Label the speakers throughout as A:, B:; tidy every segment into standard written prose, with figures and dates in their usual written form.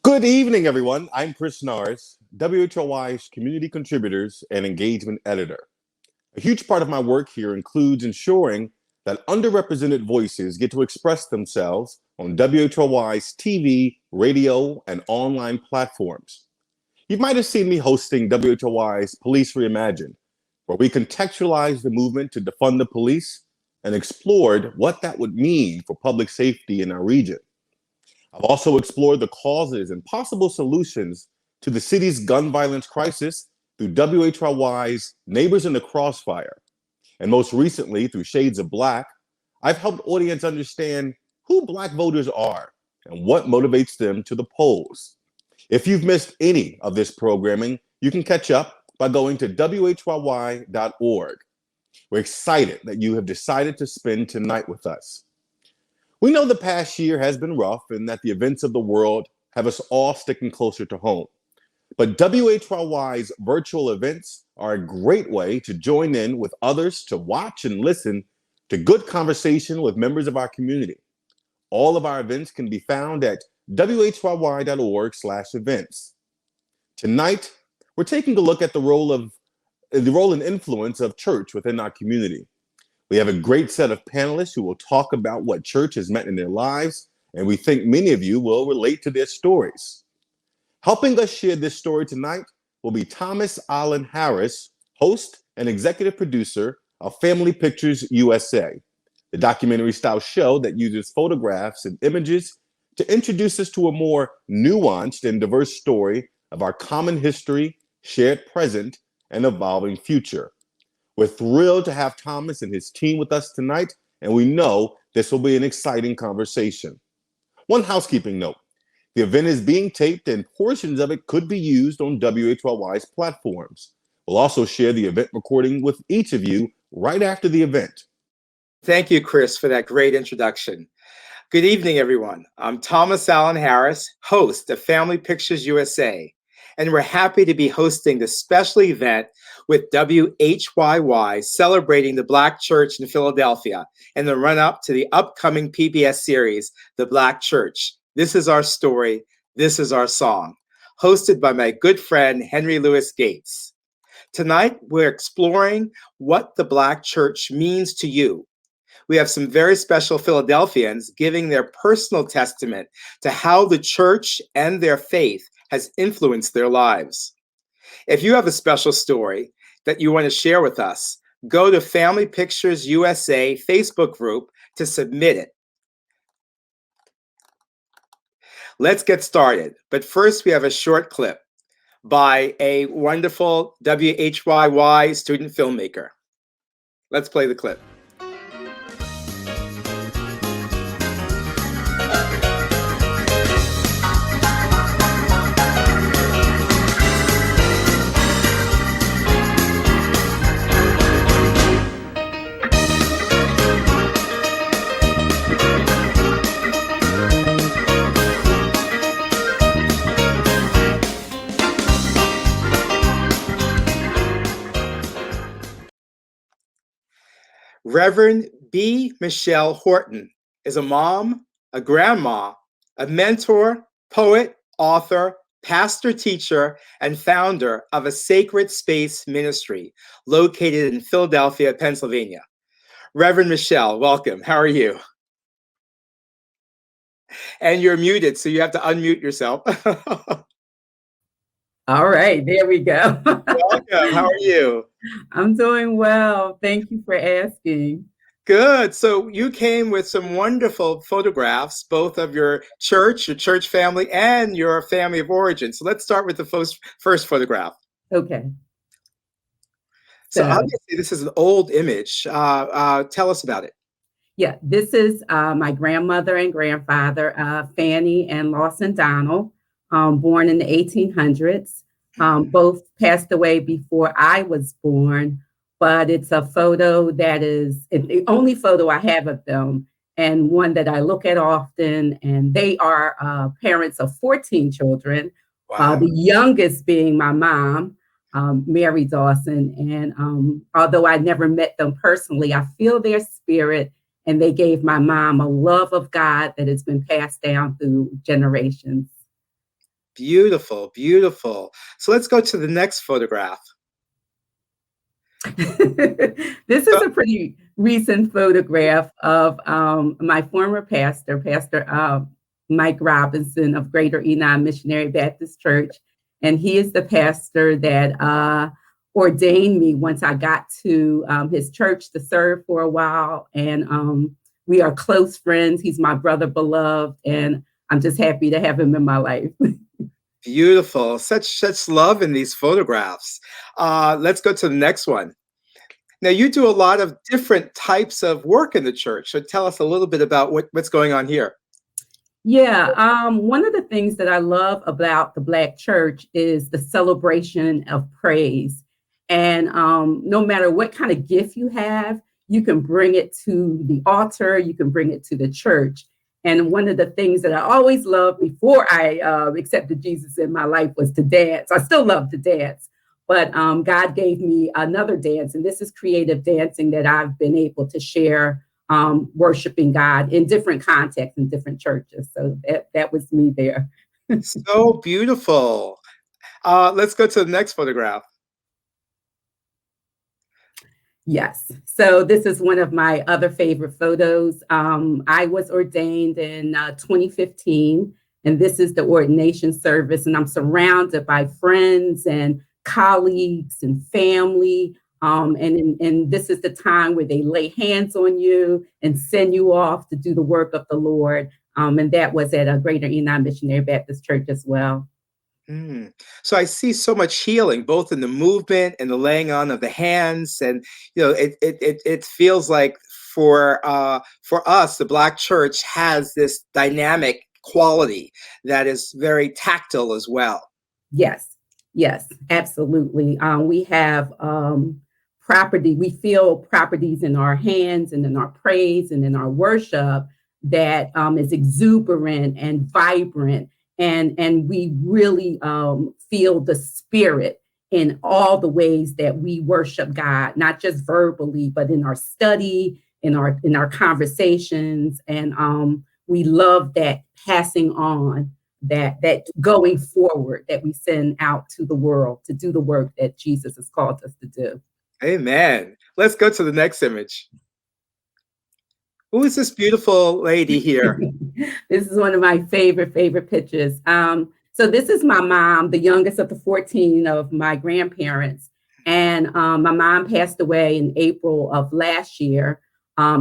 A: Good evening, everyone. I'm Chris Norris, WHYY's community contributors and engagement editor. A huge part of my work here includes ensuring that underrepresented voices get to express themselves on WHYY's TV, radio, and online platforms. You might have seen me hosting WHYY's Police Reimagined, where we contextualized the movement to defund the police and explored what that would mean for public safety in our region. I've also explored the causes and possible solutions to the city's gun violence crisis through WHYY's Neighbors in the Crossfire. And most recently, through Shades of Black, I've helped audience understand who Black voters are and what motivates them to the polls. If you've missed any of this programming, you can catch up by going to WHYY.org. We're excited that you have decided to spend tonight with us. We know the past year has been rough and that the events of the world have us all sticking closer to home. But WHYY's virtual events are a great way to join in with others to watch and listen to good conversation with members of our community. All of our events can be found at WHYY.org/events. Tonight, we're taking a look at the role and influence of church within our community. We have a great set of panelists who will talk about what church has meant in their lives, and we think many of you will relate to their stories. Helping us share this story tonight will be Thomas Allen Harris, host and executive producer of Family Pictures USA, the documentary-style show that uses photographs and images to introduce us to a more nuanced and diverse story of our common history, shared present, and evolving future. We're thrilled to have Thomas and his team with us tonight, and we know this will be an exciting conversation. One housekeeping note. The event is being taped and portions of it could be used on WHYY's platforms. We'll also share the event recording with each of you right after the event.
B: Thank you, Chris, for that great introduction. Good evening, everyone. I'm Thomas Allen Harris, host of Family Pictures USA, and we're happy to be hosting this special event with WHYY celebrating the Black Church in Philadelphia and the run-up to the upcoming PBS series, The Black Church. This is our story. This is our song. Hosted by my good friend, Henry Louis Gates. Tonight, we're exploring what the Black Church means to you. We have some very special Philadelphians giving their personal testament to how the church and their faith has influenced their lives. If you have a special story that you want to share with us, go to Family Pictures USA Facebook group to submit it. Let's get started. But first, we have a short clip by a wonderful WHYY student filmmaker. Let's play the clip. Reverend B. Michelle Horton is a mom, a grandma, a mentor, poet, author, pastor, teacher, and founder of a sacred space ministry located in Philadelphia, Pennsylvania. Reverend Michelle, welcome. How are you? And you're muted, so you have to unmute yourself.
C: All right, there we go.
B: Welcome. How are you?
C: I'm doing well. Thank you for asking.
B: Good. So you came with some wonderful photographs, both of your church family, and your family of origin. So let's start with the first photograph.
C: Okay.
B: So obviously this is an old image. Tell us about it.
C: Yeah, this is my grandmother and grandfather, Fanny and Lawson Donald, born in the 1800s. Both passed away before I was born, but it's a photo that is the only photo I have of them, and one that I look at often. And they are parents of 14 children,
B: Wow.
C: The youngest being my mom, Mary Dawson. And although I never met them personally, I feel their spirit, and they gave my mom a love of God that has been passed down through generations.
B: Beautiful, beautiful. So let's go to the next photograph.
C: This is a pretty recent photograph of my former pastor, Pastor Mike Robinson of Greater Enon Missionary Baptist Church. And he is the pastor that ordained me once I got to his church to serve for a while. And we are close friends. He's my brother beloved, and I'm just happy to have him in my life.
B: Beautiful. Such love in these photographs. Let's go to the next one. Now, you do a lot of different types of work in the church. So tell us a little bit about what's going on here.
C: Yeah, one of the things that I love about the Black church is the celebration of praise. And no matter what kind of gift you have, you can bring it to the altar, you can bring it to the church. And one of the things that I always loved before I accepted Jesus in my life was to dance. I still love to dance, but God gave me another dance, and this is creative dancing that I've been able to share, worshiping God in different contexts in different churches. So that was me there.
B: So beautiful. Let's go to the next photograph.
C: Yes. So this is one of my other favorite photos. I was ordained in 2015, and this is the ordination service. And I'm surrounded by friends and colleagues and family. And this is the time where they lay hands on you and send you off to do the work of the Lord. And that was at a Greater Enon Missionary Baptist Church as well.
B: So I see so much healing, both in the movement and the laying on of the hands, and it feels like for us, the Black church has this dynamic quality that is very tactile as well.
C: Yes, absolutely. We have property. We feel properties in our hands and in our praise and in our worship that is exuberant and vibrant. And we really feel the spirit in all the ways that we worship God, not just verbally, but in our study, in our conversations. And we love that passing on, that going forward, that we send out to the world to do the work that Jesus has called us to do. Amen.
B: Let's go to the next image. Who is this beautiful lady here?
C: This is one of my favorite pictures. So this is my mom, the youngest of the 14 of my grandparents. And my mom passed away in April of last year.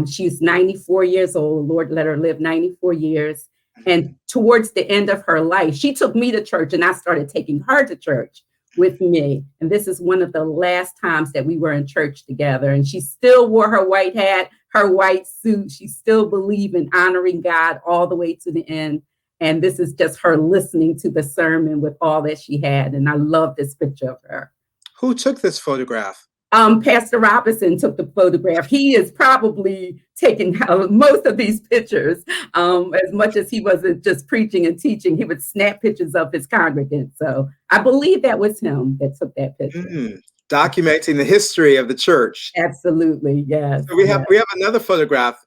C: She's 94 years old. Lord let her live 94 years. And towards the end of her life, she took me to church, and I started taking her to church with me. And this is one of the last times that we were in church together. And she still wore her white hat, her white suit. She still believed in honoring God all the way to the end. And this is just her listening to the sermon with all that she had. And I love this picture of her.
B: Who took this photograph?
C: Pastor Robinson took the photograph. He is probably taking most of these pictures. As much as he wasn't just preaching and teaching, he would snap pictures of his congregants. So I believe that was him that took that picture.
B: Documenting the history of the church.
C: Absolutely, yes.
B: So we have another photograph,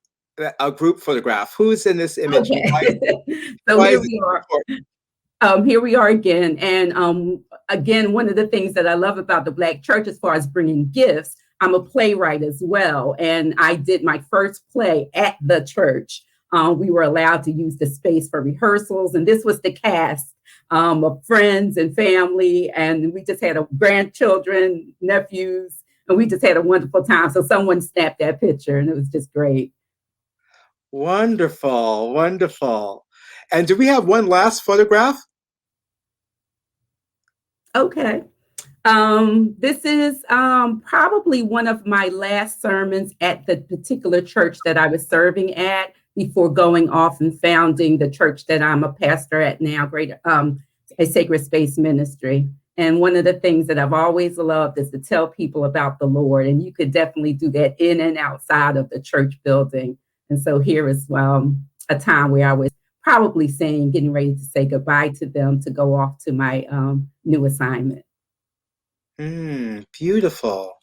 B: a group photograph. Who's in this image?
C: Okay. So here we are. Here we are again. And again, one of the things that I love about the Black church as far as bringing gifts, I'm a playwright as well. And I did my first play at the church. We were allowed to use the space for rehearsals. And this was the cast of friends and family. And we just had grandchildren, nephews, and we just had a wonderful time. So someone snapped that picture, and it was just great.
B: Wonderful, wonderful. And do we have one last photograph?
C: Okay. This is probably one of my last sermons at the particular church that I was serving at before going off and founding the church that I'm a pastor at now, a Sacred Space Ministry. And one of the things that I've always loved is to tell people about the Lord. And you could definitely do that in and outside of the church building. And so here is a time where I was probably getting ready to say goodbye to them to go off to my new assignment.
B: Beautiful.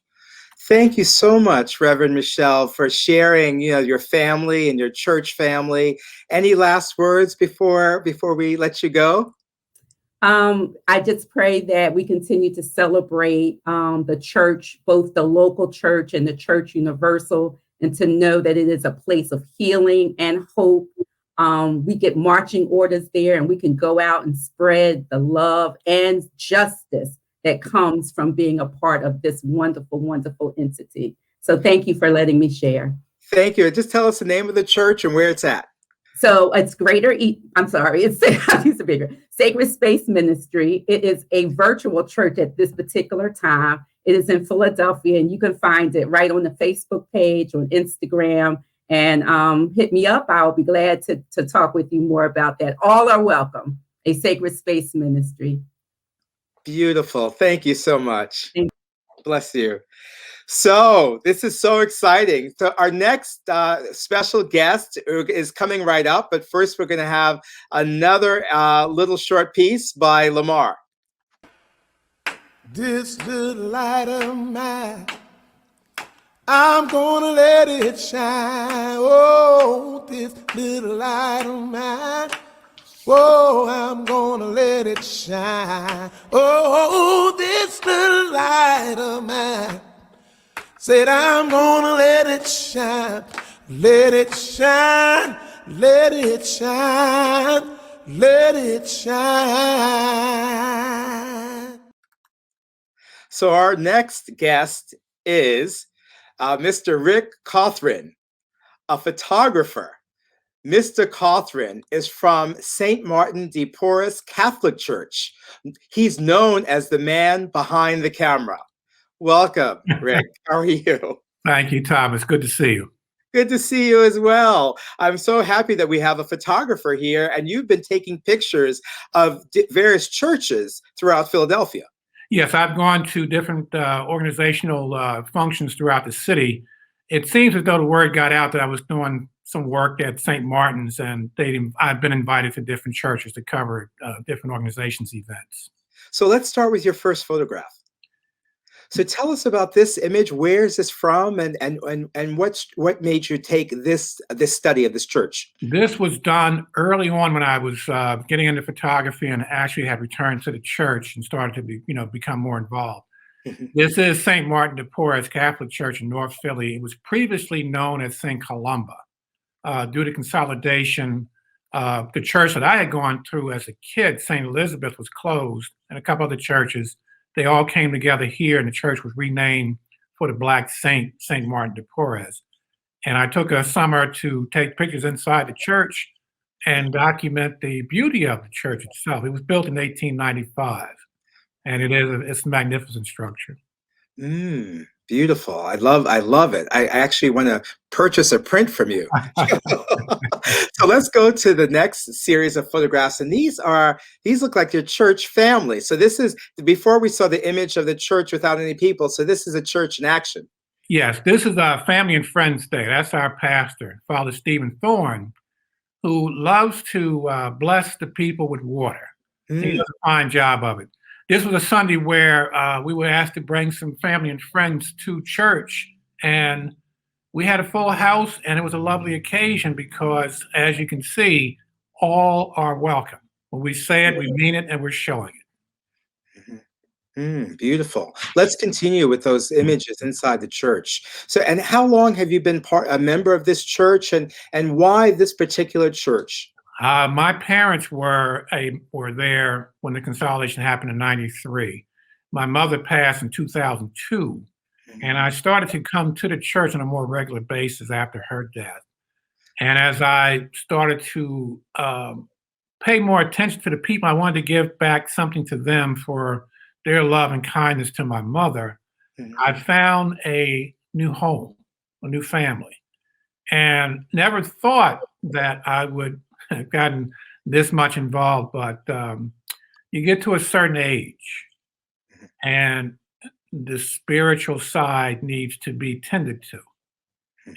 B: Thank you so much, Reverend Michelle, for sharing, your family and your church family. Any last words before we let you go?
C: I just pray that we continue to celebrate the church, both the local church and the church universal, and to know that it is a place of healing and hope. We get marching orders there, and we can go out and spread the love and justice that comes from being a part of this wonderful, wonderful entity. So thank you for letting me share.
B: Thank you. Just tell us the name of the church and where it's at.
C: So it's it's Sacred Space Ministry. It is a virtual church at this particular time. It is in Philadelphia, and you can find it right on the Facebook page, on Instagram, and hit me up. I'll be glad to talk with you more about that. All are welcome. A Sacred Space Ministry.
B: Beautiful. Thank you so much. Bless you. So this is so exciting. So our next special guest is coming right up, but first we're going to have another little short piece by Lamar.
D: This little light of mine, I'm gonna let it shine. Oh, this little light of mine, oh, I'm gonna let it shine. Oh, this little light of mine, said I'm gonna let it shine, let it shine, let it shine, let it shine.
B: So our next guest is Mr. Rick Cawthron, a photographer. Mr. Cawthron is from St. Martin de Porres Catholic Church. He's known as the man behind the camera. Welcome, Rick. How are you?
E: Thank you, Tom. It's good to see you.
B: Good to see you as well. I'm so happy that we have a photographer here, and you've been taking pictures of various churches throughout Philadelphia.
E: Yes, I've gone to different organizational functions throughout the city. It seems as though the word got out that I was doing some work at St. Martin's, and I've been invited to different churches to cover different organizations' events.
B: So let's start with your first photograph. So tell us about this image. Where is this from, and what made you take this study of this church?
E: This was done early on when I was getting into photography and actually had returned to the church and started to become more involved. This is St. Martin de Porres Catholic Church in North Philly. It was previously known as St. Columba. Due to consolidation, the church that I had gone through as a kid, St. Elizabeth, was closed, and a couple other churches. They all came together here, and the church was renamed for the Black Saint, St. Martin de Porres. And I took a summer to take pictures inside the church and document the beauty of the church itself. It was built in 1895, and it's a magnificent structure.
B: Beautiful. I love it. I actually want to purchase a print from you. So let's go to the next series of photographs. And these look like your church family. So this is before we saw the image of the church without any people. So this is a church in action.
E: Yes, this is our family and friends day. That's our pastor, Father Stephen Thorne, who loves to bless the people with water. He does a fine job of it. This was a Sunday where we were asked to bring some family and friends to church, and we had a full house, and it was a lovely occasion because, as you can see, all are welcome. When we say it, we mean it, and we're showing it.
B: Beautiful. Let's continue with those images inside the church. So, and how long have you been a member of this church, and why this particular church?
E: My parents were there when the consolidation happened in '93. My mother passed in 2002, and I started to come to the church on a more regular basis after her death. And as I started to pay more attention to the people, I wanted to give back something to them for their love and kindness to my mother. I found a new home, a new family, and never thought that I would have gotten this much involved. But you get to a certain age, and the spiritual side needs to be tended to.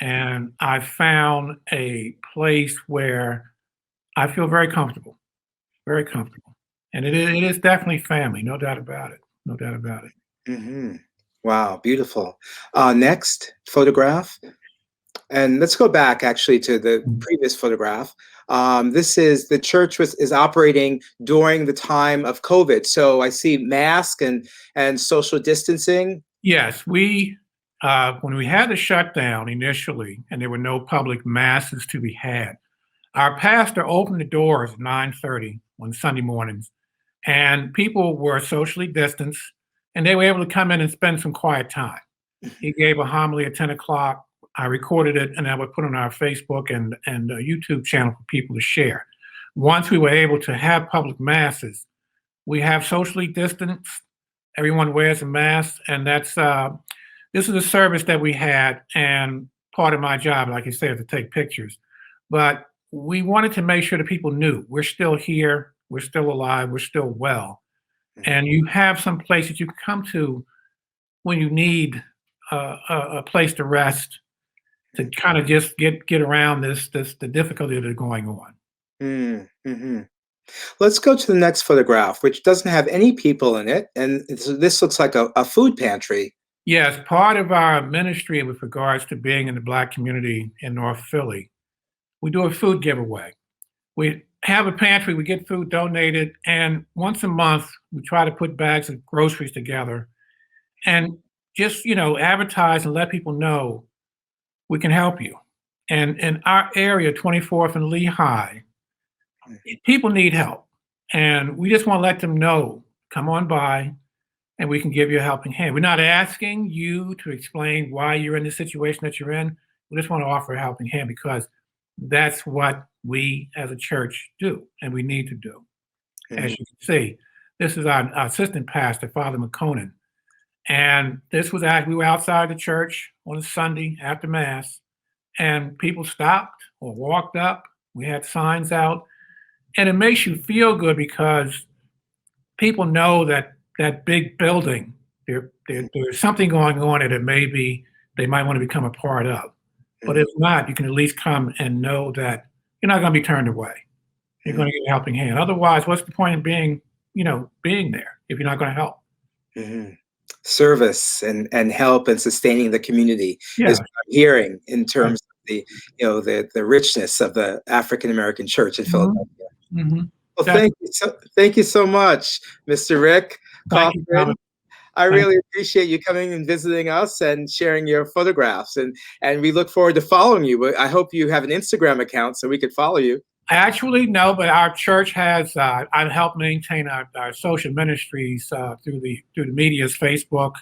E: And I found a place where I feel very comfortable, very comfortable. And it is definitely family, no doubt about it, no doubt about it.
B: Wow, beautiful. Next photograph. And let's go back actually to the previous photograph. This is the church is operating during the time of COVID. So I see mask and social distancing.
E: Yes, we when we had the shutdown initially, and there were no public masses to be had, our pastor opened the doors at 9:30 on Sunday mornings, and people were socially distanced, and they were able to come in and spend some quiet time. He gave a homily at 10 o'clock. I recorded it, and I would put on our Facebook and YouTube channel for people to share. Once we were able to have public masses, we have socially distanced. Everyone wears a mask, and that's this is a service that we had, and part of my job, like you said, is to take pictures. But we wanted to make sure that people knew we're still here, we're still alive, we're still well, and you have some place that you can come to when you need a place to rest, to kind of just get around the difficulty that is going on.
B: Mm-hmm. Let's go to the next photograph, which doesn't have any people in it, and this looks like a food pantry.
E: Yes, part of our ministry with regards to being in the Black community in North Philly, we do a food giveaway. We have a pantry, we get food donated, and once a month, we try to put bags of groceries together and just, advertise and let people know we can help you. And in our area, 24th and Lehigh, people need help. And we just want to let them know, come on by and we can give you a helping hand. We're not asking you to explain why you're in the situation that you're in. We just want to offer a helping hand because that's what we as a church do and we need to do. As you can see, this is our assistant pastor, Father McConan. And this was we were outside the church on a Sunday after Mass, and people stopped or walked up. We had signs out, and it makes you feel good because people know that big building, there's something going on that they might want to become a part of. But if not, you can at least come and know that you're not going to be turned away. You're going to get a helping hand. Otherwise, what's the point of being there if you're not going to help?
B: Mm-hmm. Service and help and sustaining the community is what I'm hearing in terms of the richness of the African American church in Philadelphia.
E: Mm-hmm.
B: Well, thank you so much, Mr. Rick Kaufman. I really appreciate you coming and visiting us and sharing your photographs, and we look forward to following you. I hope you have an Instagram account so we could follow you.
E: Actually, no, but our church has. I've helped maintain our social ministries through the media's Facebook,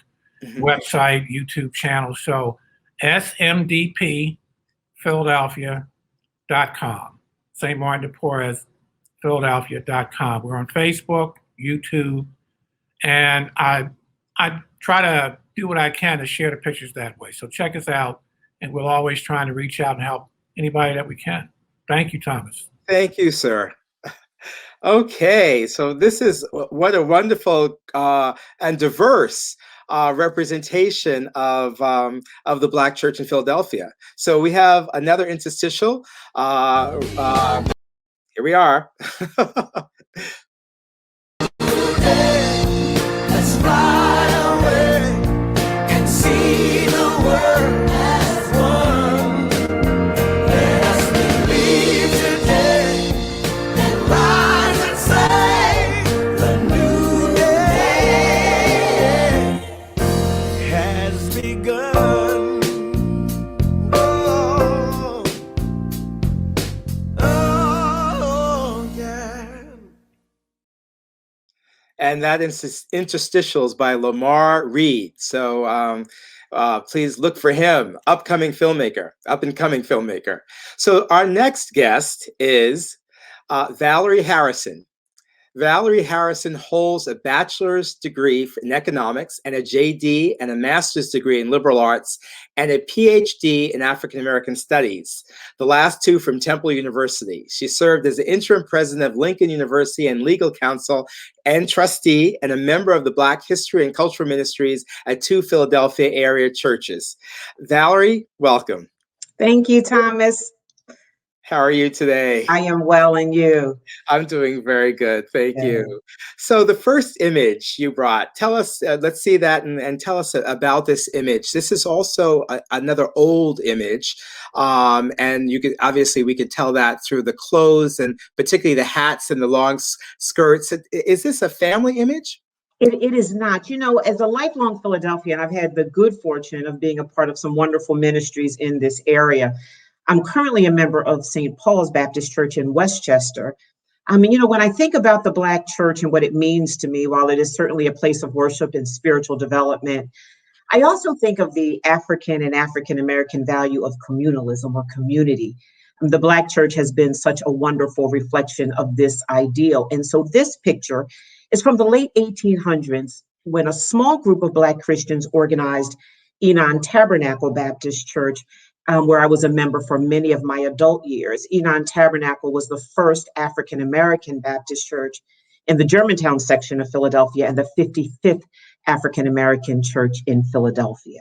E: website, YouTube channel. So, smdpphiladelphia.com, St. Martin de Porres, Philadelphia.com. We're on Facebook, YouTube, and I try to do what I can to share the pictures that way. So check us out, and we're always trying to reach out and help anybody that we can. Thank you, Thomas.
B: Thank you, sir. Okay, so this is what a wonderful and diverse representation of the Black church in Philadelphia. So we have another interstitial. Here we are.
D: Let's fly away and see the world as one. Let us believe today and rise and say the new day has begun. Oh, yeah.
B: And that interstitial is by Lamar Reed. So please look for him, up and coming filmmaker. So our next guest is Valerie Harrison. Valerie Harrison holds a bachelor's degree in economics and a JD and a master's degree in liberal arts and a PhD in African American studies, the last two from Temple University. She served as the interim president of Lincoln University and legal counsel and trustee and a member of the Black History and Cultural Ministries at 2 Philadelphia area churches. Valerie, welcome.
F: Thank you, Thomas.
B: How are you today?
F: I am well, and you?
B: I'm doing very good. Thank
F: Yeah.
B: you. So the first image you brought, tell us, let's see that and tell us about this image. This is also another old image. And you could, obviously we could tell that through the clothes and particularly the hats and the long skirts. Is this a family image?
F: It is not. You know, as a lifelong Philadelphian, I've had the good fortune of being a part of some wonderful ministries in this area. I'm currently a member of St. Paul's Baptist Church in Westchester. I mean, you know, when I think about the Black church and what it means to me, while it is certainly a place of worship and spiritual development, I also think of the African and African American value of communalism or community. The Black church has been such a wonderful reflection of this ideal. And so this picture is from the late 1800s when a small group of Black Christians organized Enon Tabernacle Baptist Church, where I was a member for many of my adult years. Enon Tabernacle was the first African American Baptist church in the Germantown section of Philadelphia and the 55th African American church in Philadelphia.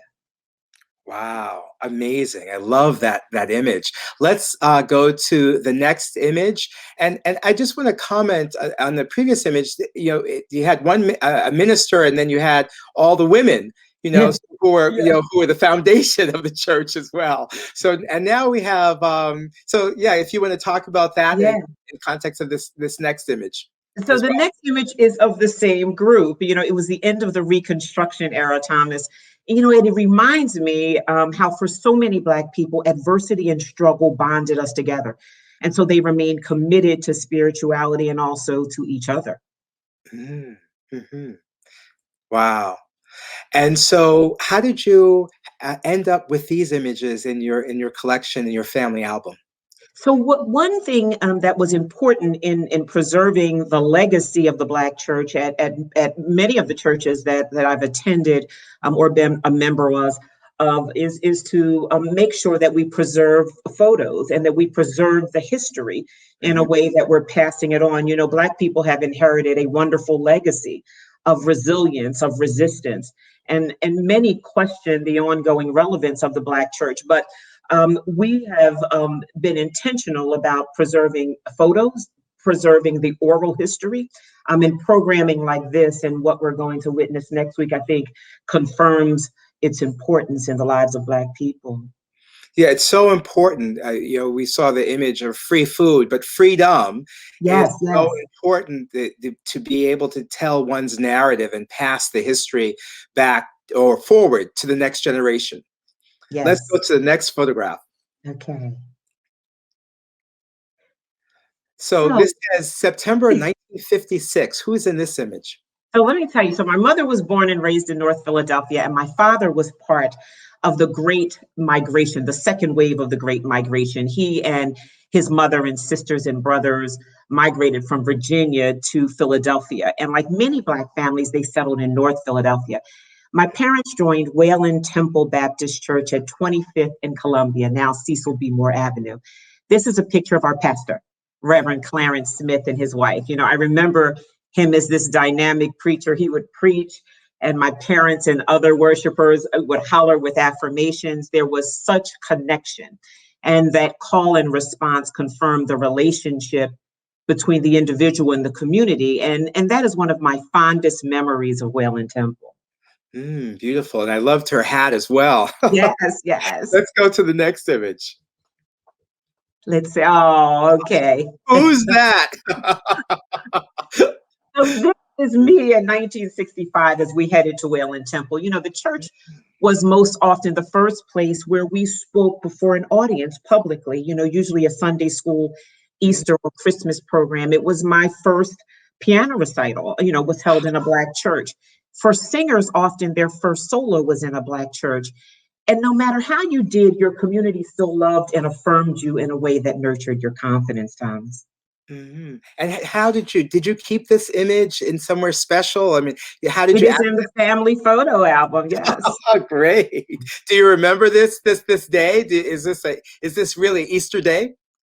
B: Wow, amazing. I love that image. Let's go to the next image. And I just want to comment on the previous image. You know, you had a minister, and then you had all the women, you know, who were the foundation of the church as well. So, and now we have, so yeah, if you want to talk about that in context of this next image.
F: So the next image is of the same group. You know, it was the end of the Reconstruction era, Thomas. You know, and it reminds me how for so many Black people, adversity and struggle bonded us together. And so they remained committed to spirituality and also to each other.
B: Mm-hmm. Wow. And so how did you end up with these images in your collection, in your family album?
F: So one thing that was important in preserving the legacy of the Black church at many of the churches that I've attended or been a member of is to make sure that we preserve photos and that we preserve the history in a way that we're passing it on. You know, Black people have inherited a wonderful legacy of resilience, of resistance, and many question the ongoing relevance of the Black church. But we have been intentional about preserving photos, preserving the oral history, and programming like this and what we're going to witness next week, I think, confirms its importance in the lives of Black people.
B: Yeah, it's so important. You know, we saw the image of free food, but freedom is so important to be able to tell one's narrative and pass the history back or forward to the next generation.
F: Yes.
B: Let's go to the next photograph.
F: Okay.
B: So this says September 1956. Who's in this image?
F: So let me tell you, so my mother was born and raised in North Philadelphia, and my father was part of the Great Migration, the second wave of the Great Migration. He and his mother and sisters and brothers migrated from Virginia to Philadelphia. And like many Black families, they settled in North Philadelphia. My parents joined Wayland Temple Baptist Church at 25th and Columbia, now Cecil B. Moore Avenue. This is a picture of our pastor, Reverend Clarence Smith, and his wife. You know, I remember him as this dynamic preacher. He would preach, and my parents and other worshipers would holler with affirmations. There was such connection, and that call and response confirmed the relationship between the individual and the community. And that is one of my fondest memories of Wayland Temple.
B: Beautiful. And I loved her hat as well.
F: Yes, yes.
B: Let's go to the next image.
F: Let's see. Oh, okay.
B: Who's that?
F: So this is me in 1965 as we headed to Wayland Temple. You know, the church was most often the first place where we spoke before an audience publicly, you know, usually a Sunday school, Easter or Christmas program. It was my first piano recital, you know, was held in a Black church. For singers, often their first solo was in a Black church. And no matter how you did, your community still loved and affirmed you in a way that nurtured your confidence, Thomas.
B: And how did you keep this image in somewhere special? I mean, how did
F: it
B: you?
F: It is in the family photo album. Yes.
B: Oh, great! Do you remember this day? Is this really Easter Day?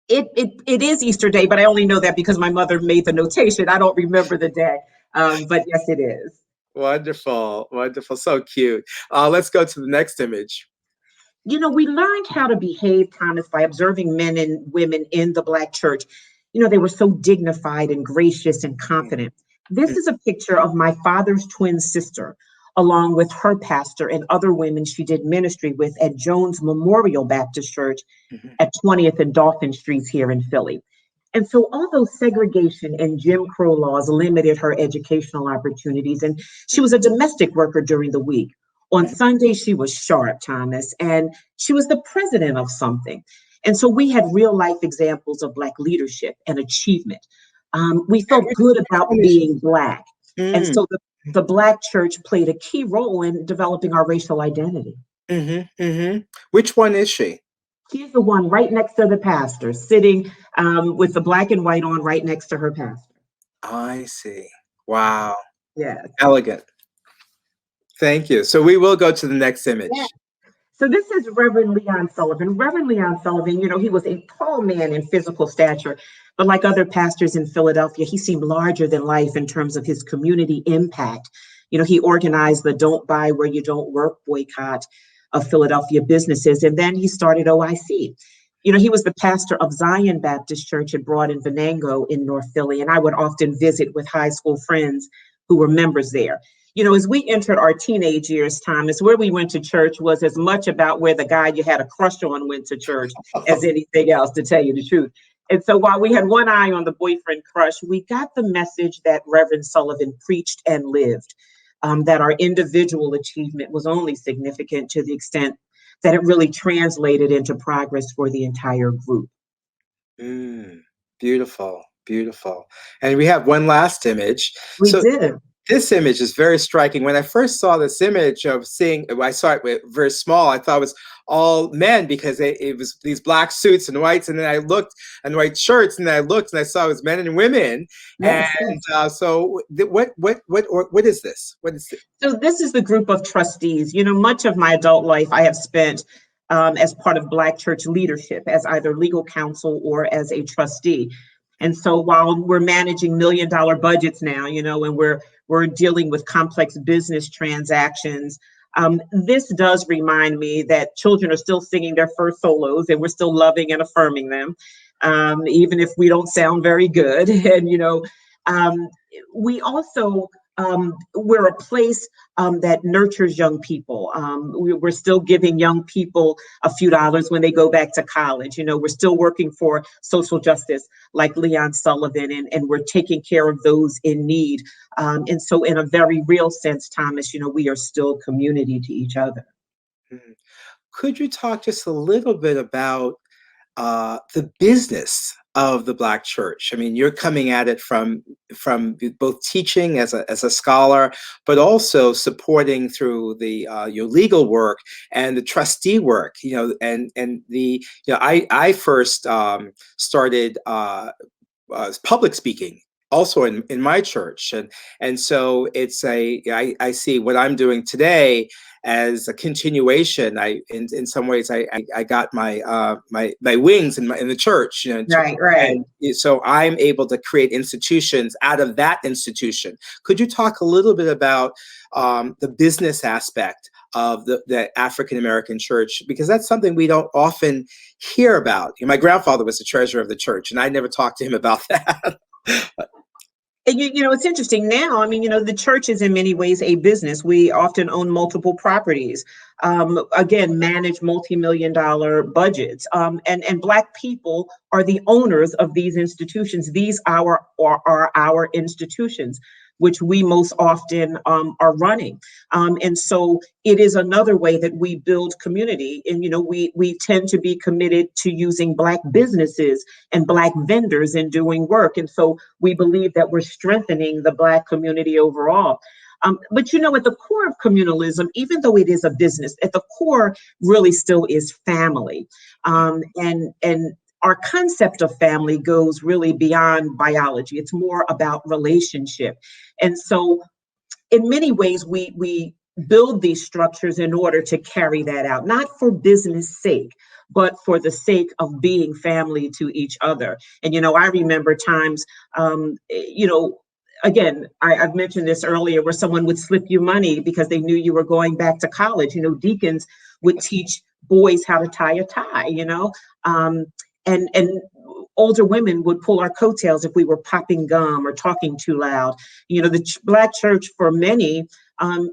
F: It is Easter Day, but I only know that because my mother made the notation. I don't remember the day, but yes, it is.
B: Wonderful, wonderful, so cute. Let's go to the next image.
F: We learned how to behave, Thomas, by observing men and women in the Black church. They were so dignified and gracious and confident. This is a picture of my father's twin sister, along with her pastor and other women she did ministry with at Jones Memorial Baptist Church at 20th and Dauphin Streets here in Philly. And so although segregation and Jim Crow laws limited her educational opportunities, and she was a domestic worker during the week, on Sunday, she was sharp, Thomas, and she was the president of something. And so we had real life examples of Black leadership and achievement. We felt good about being Black. And so the Black church played a key role in developing our racial identity.
B: Which one is she?
F: She's the one right next to the pastor, sitting with the black and white on right next to her pastor.
B: I see. Wow.
F: Yeah.
B: Elegant. Thank you. So we will go to the next image.
F: Yeah. So this is Reverend Leon Sullivan. Reverend Leon Sullivan, he was a tall man in physical stature, but like other pastors in Philadelphia, he seemed larger than life in terms of his community impact. He organized the Don't Buy Where You Don't Work boycott of Philadelphia businesses, and then he started OIC. He was the pastor of Zion Baptist Church at Broad and Venango in North Philly, and I would often visit with high school friends who were members there. As we entered our teenage years, Thomas, where we went to church was as much about where the guy you had a crush on went to church as anything else, to tell you the truth. And so while we had one eye on the boyfriend crush, we got the message that Reverend Sullivan preached and lived, that our individual achievement was only significant to the extent that it really translated into progress for the entire group.
B: Beautiful, beautiful. And we have one last image.
F: We did.
B: This image is very striking. When I first saw this image I saw it very small. I thought it was all men because it was these black suits and whites. And then I looked, and white shirts, and then I looked and I saw it was men and women. Yes. And so what is this? What is it?
F: So this is the group of trustees. Much of my adult life I have spent as part of Black church leadership, as either legal counsel or as a trustee. And so while we're managing $1 million budgets now, and we're dealing with complex business transactions, this does remind me that children are still singing their first solos, and we're still loving and affirming them, even if we don't sound very good. And, we also, we're a place that nurtures young people. We're still giving young people a few dollars when they go back to college. We're still working for social justice like Leon Sullivan, and we're taking care of those in need. And so in a very real sense, Thomas, we are still community to each other.
B: Could you talk just a little bit about the business of the Black church? I mean, you're coming at it from both teaching as a scholar, but also supporting through the your legal work and the trustee work. I first started public speaking also in my church, and so I see what I'm doing today as a continuation. In some ways I got my my wings in the church.
F: Right.
B: And so I'm able to create institutions out of that institution. Could you talk a little bit about the business aspect of the African American church, because that's something we don't often hear about? My grandfather was the treasurer of the church, and I never talked to him about that.
F: And it's interesting now. I mean, the church is in many ways a business. We often own multiple properties, again, manage multi-million-dollar budgets. And Black people are the owners of these institutions. These are our institutions, which we most often are running. And so it is another way that we build community. And, we tend to be committed to using Black businesses and Black vendors in doing work. And so we believe that we're strengthening the Black community overall. But, at the core of communalism, even though it is a business, at the core really still is family. And our concept of family goes really beyond biology. It's more about relationship. And so in many ways, we build these structures in order to carry that out, not for business sake, but for the sake of being family to each other. And, I remember times, again, I've mentioned this earlier, where someone would slip you money because they knew you were going back to college. Deacons would teach boys how to tie a tie, and older women would pull our coattails if we were popping gum or talking too loud. The Black church for many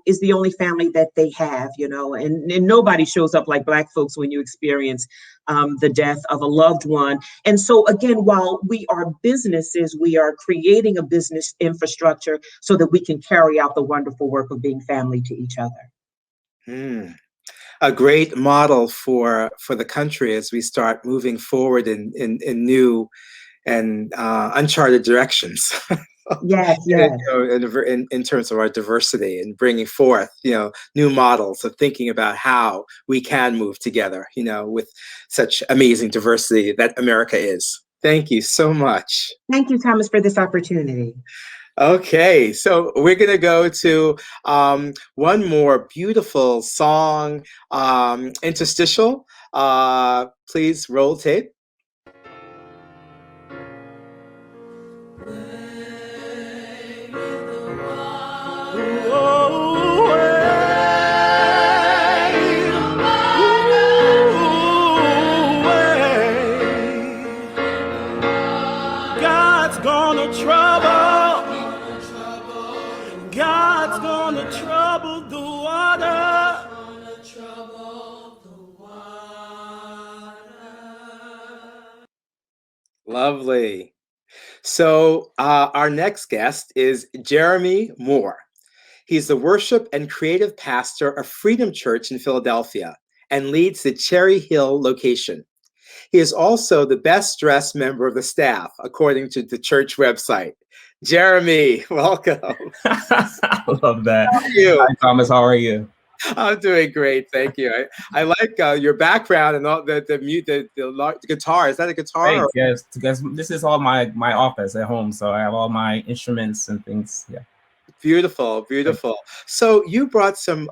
F: is the only family that they have, and nobody shows up like Black folks when you experience the death of a loved one. And so again, while we are businesses, we are creating a business infrastructure so that we can carry out the wonderful work of being family to each other.
B: A great model for the country as we start moving forward in new and uncharted directions.
F: Yes.
B: In terms of our diversity and bringing forth, new models of thinking about how we can move together, with such amazing diversity that America is. Thank you so much.
F: Thank you, Thomas, for this opportunity.
B: Okay, so we're going to go to one more beautiful song, interstitial. Please roll tape.
D: God's gonna trouble the water.
B: Lovely. So our next guest is Jeremy Moore. He's the worship and creative pastor of Freedom Church in Philadelphia and leads the Cherry Hill location. He is also the best dressed member of the staff, according to the church website. Jeremy, welcome.
G: I love that.
B: How are you?
G: Hi, Thomas. How are you?
B: I'm doing great, thank you. I like your background and all the guitar. Is that a guitar?
G: Thanks, yes, because this is all my office at home, so I have all my instruments and things. Yeah.
B: Beautiful, beautiful. So you brought some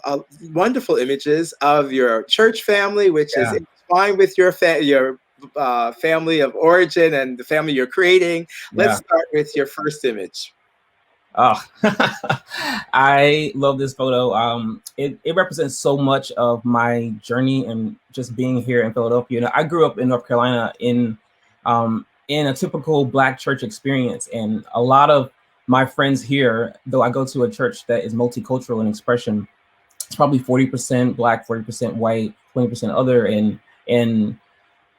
B: wonderful images of your church family, which is entwined with your family of origin and the family you're creating. Let's start with your first image.
G: Oh, I love this photo. It represents so much of my journey and just being here in Philadelphia. I grew up in North Carolina in a typical Black church experience, and a lot of my friends here, though I go to a church that is multicultural in expression, it's probably 40% Black, 40% white, 20% other, and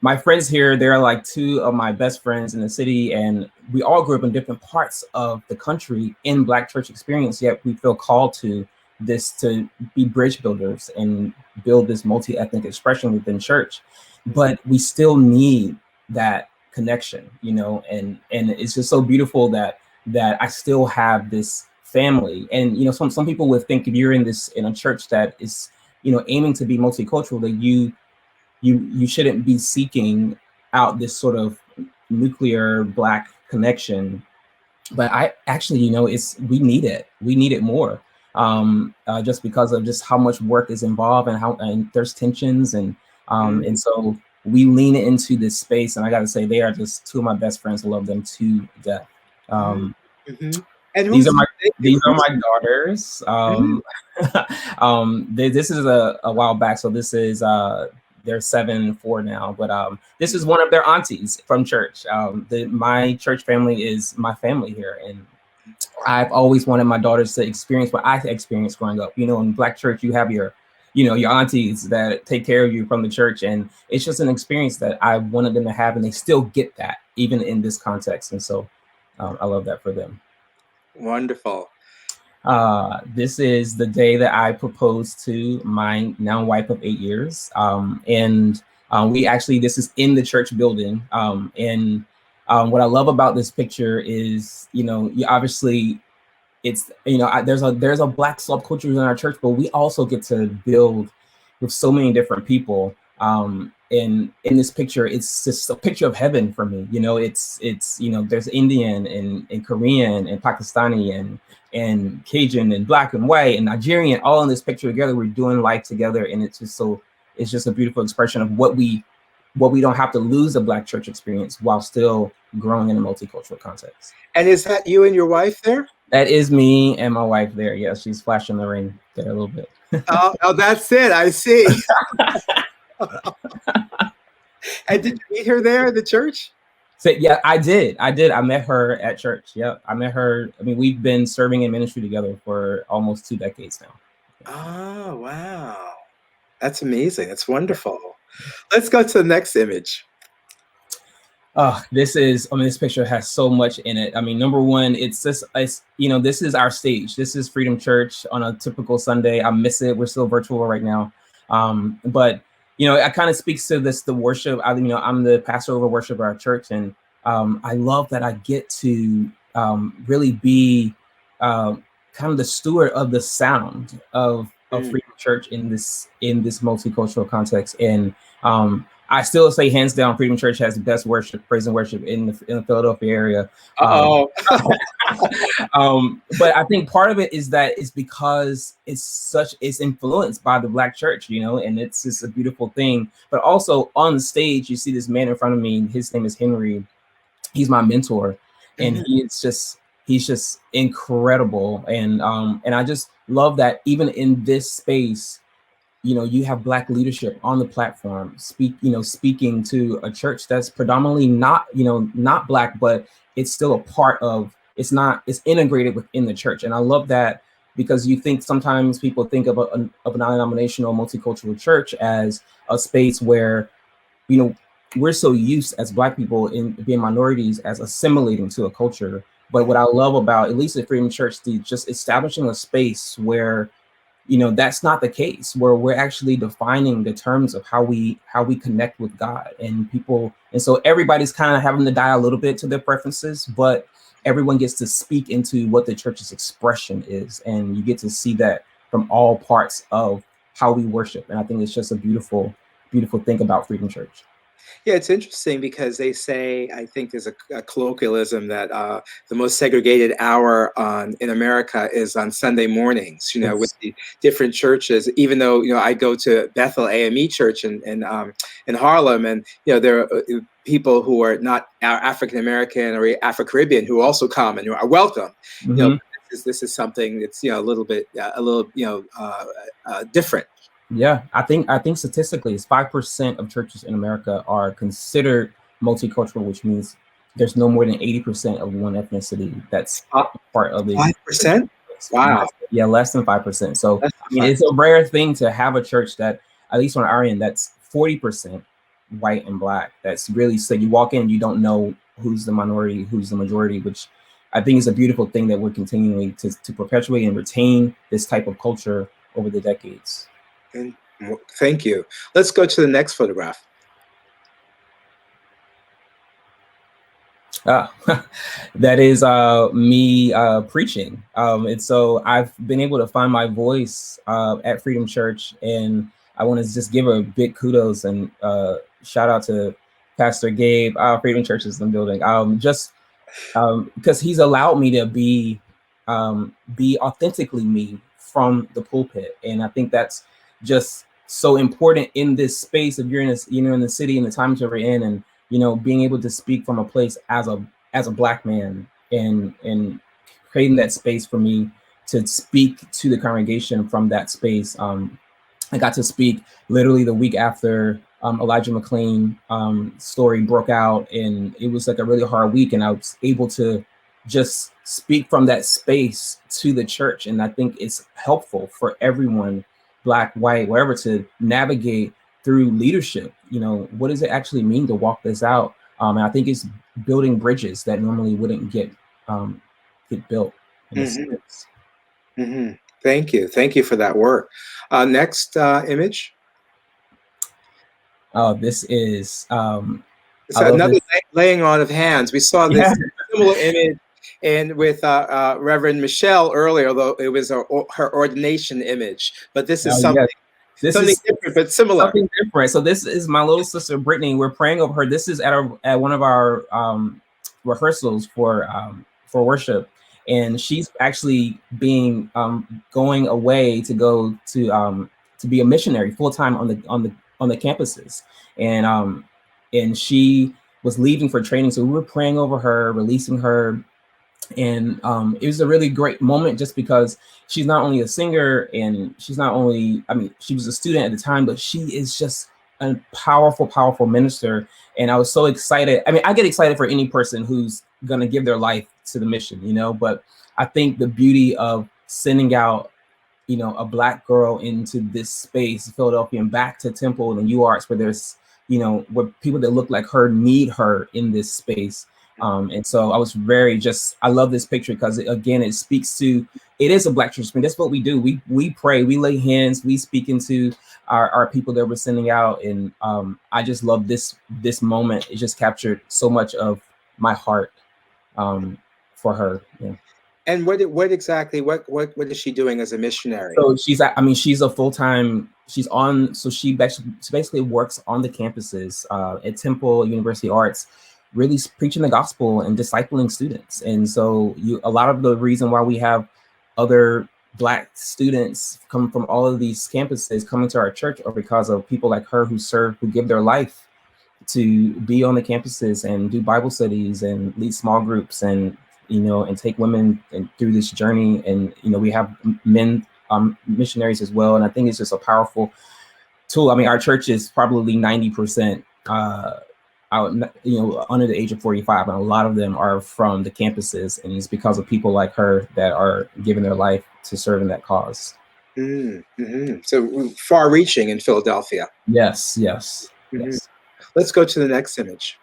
G: my friends here, they're like two of my best friends in the city, and we all grew up in different parts of the country in Black church experience, yet we feel called to this, to be bridge builders and build this multi-ethnic expression within church. But we still need that connection, and it's just so beautiful that I still have this family. And, some people would think if you're in a church that is, aiming to be multicultural, that you shouldn't be seeking out this sort of nuclear Black connection. But I actually, we need it. We need it more, just because of just how much work is involved and there's tensions and so we lean into this space. And I got to say, they are just two of my best friends. I love them to death. And these are my daughters. This is a while back, so this is they're 7 and 4 now, but this is one of their aunties from church. My church family is my family here, and I've always wanted my daughters to experience what I experienced growing up. In Black church, you have your aunties that take care of you from the church, and it's just an experience that I wanted them to have, and they still get that even in this context, and so I love that for them.
B: Wonderful.
G: This is the day that I proposed to my now wife of 8 years. This is in the church building. What I love about this picture is, you obviously, it's, there's a Black subculture in our church, but we also get to build with so many different people. In this picture, it's just a picture of heaven for me. It's there's Indian and Korean and Pakistani and Cajun and Black and white and Nigerian all in this picture together. We're doing life together, and it's just a beautiful expression of what we don't have to lose a Black church experience while still growing in a multicultural context.
B: And is that you and your wife there?
G: That is me and my wife there. Yeah, she's flashing the ring there a little bit.
B: Oh, that's it. I see. And did you meet her there at the church?
G: So yeah, I did. I met her at church. Yep, I met her. I mean, we've been serving in ministry together for almost 2 decades now.
B: Oh, wow. That's amazing. That's wonderful. Let's go to the next image.
G: This picture has so much in it. I mean, number one, this is our stage. This is Freedom Church on a typical Sunday. I miss it. We're still virtual right now. But it kind of speaks to the worship. I'm the pastor over worship at our church, and I love that I get to really be kind of the steward of the sound of Freedom Church in this multicultural context. And I still say hands down, Freedom Church has the best worship, praise and worship in the Philadelphia area. But I think part of it is that it's because it's influenced by the Black church, and it's just a beautiful thing. But also on the stage, you see this man in front of me. His name is Henry. He's my mentor, and he's just incredible. And I just love that even in this space, you have Black leadership on the platform, speaking to a church that's predominantly not Black, but it's still a part of, it's integrated within the church. And I love that, because sometimes people think of a non-denominational multicultural church as a space where, we're so used as Black people in being minorities as assimilating to a culture. But what I love about, at least at Freedom Church, just establishing a space where that's not the case, where we're actually defining the terms of how we connect with God and people. And so everybody's kind of having to die a little bit to their preferences, but everyone gets to speak into what the church's expression is. And you get to see that from all parts of how we worship. And I think it's just a beautiful, beautiful thing about Freedom Church.
B: Yeah, it's interesting because they say, I think there's a colloquialism that the most segregated hour in America is on Sunday mornings,
G: Yes.
B: with the different churches, even though, I go to Bethel AME Church in Harlem, and, there are people who are not African-American or Afro-Caribbean who also come and who are welcome. This is something that's, a little different.
G: Yeah, I think statistically, it's 5% of churches in America are considered multicultural, which means there's no more than 80% of one ethnicity that's part of the
B: 5%. Wow.
G: Yeah, less than 5%. So it's a rare thing to have a church that, at least on our end, that's 40% white and Black. That's really, so you walk in, you don't know who's the minority, who's the majority, which I think is a beautiful thing that we're continuing to perpetuate and retain this type of culture over the decades.
B: And thank you. Let's go to the next photograph.
G: That is me preaching. And so I've been able to find my voice at Freedom Church, and I want to just give a big kudos and shout out to Pastor Gabe. Freedom Church is in the building. Because he's allowed me to be authentically me from the pulpit, and I think that's just so important in this space. If you're in in the city and the times that we're in, and being able to speak from a place as a Black man, and creating that space for me to speak to the congregation from that space. I got to speak literally the week after Elijah McClain story broke out, and it was like a really hard week, and I was able to just speak from that space to the church. And I think it's helpful for everyone, Black, white, wherever, to navigate through leadership. What does it actually mean to walk this out? And I think it's building bridges that normally wouldn't get built in this space.
B: Mm-hmm. Thank you for that work. Next image.
G: Oh, this is
B: another laying on of hands. We saw this similar image and with Reverend Michelle earlier, although it was her ordination image. But this is something different, but similar.
G: Something different. So this is my little sister Brittany. We're praying over her. This is at one of our rehearsals for worship, and she's actually going away to go to be a missionary full time on the campuses, and she was leaving for training. So we were praying over her, releasing her And it was a really great moment just because she's not only a singer and she's not only, I mean, she was a student at the time, but she is just a powerful, powerful minister. And I was so excited. I mean, I get excited for any person who's going to give their life to the mission, you know, but I think the beauty of sending out, you know, a Black girl into this space, Philadelphia, and back to Temple and UArts, where there's, you know, where people that look like her need her in this space. And so I was I love this picture because again, it speaks to, it is a Black church. I mean, that's what we do. We pray, we lay hands, we speak into our people that we're sending out. And I just love this moment. It just captured so much of my heart for her. Yeah.
B: And what exactly is she doing as a missionary?
G: So she's a full-time, she basically works on the campuses at Temple, University Arts, really preaching the gospel and discipling students. And so a lot of the reason why we have other Black students come from all of these campuses coming to our church are because of people like her who give their life to be on the campuses and do Bible studies and lead small groups and, you know, and take women through this journey. And, you know, we have men missionaries as well. And I think it's just a powerful tool. I mean, our church is probably 90% you know, under the age of 45, and a lot of them are from the campuses, and it's because of people like her that are giving their life to serving that cause.
B: Mm-hmm. So far-reaching in Philadelphia.
G: Yes.
B: Let's go to the next image.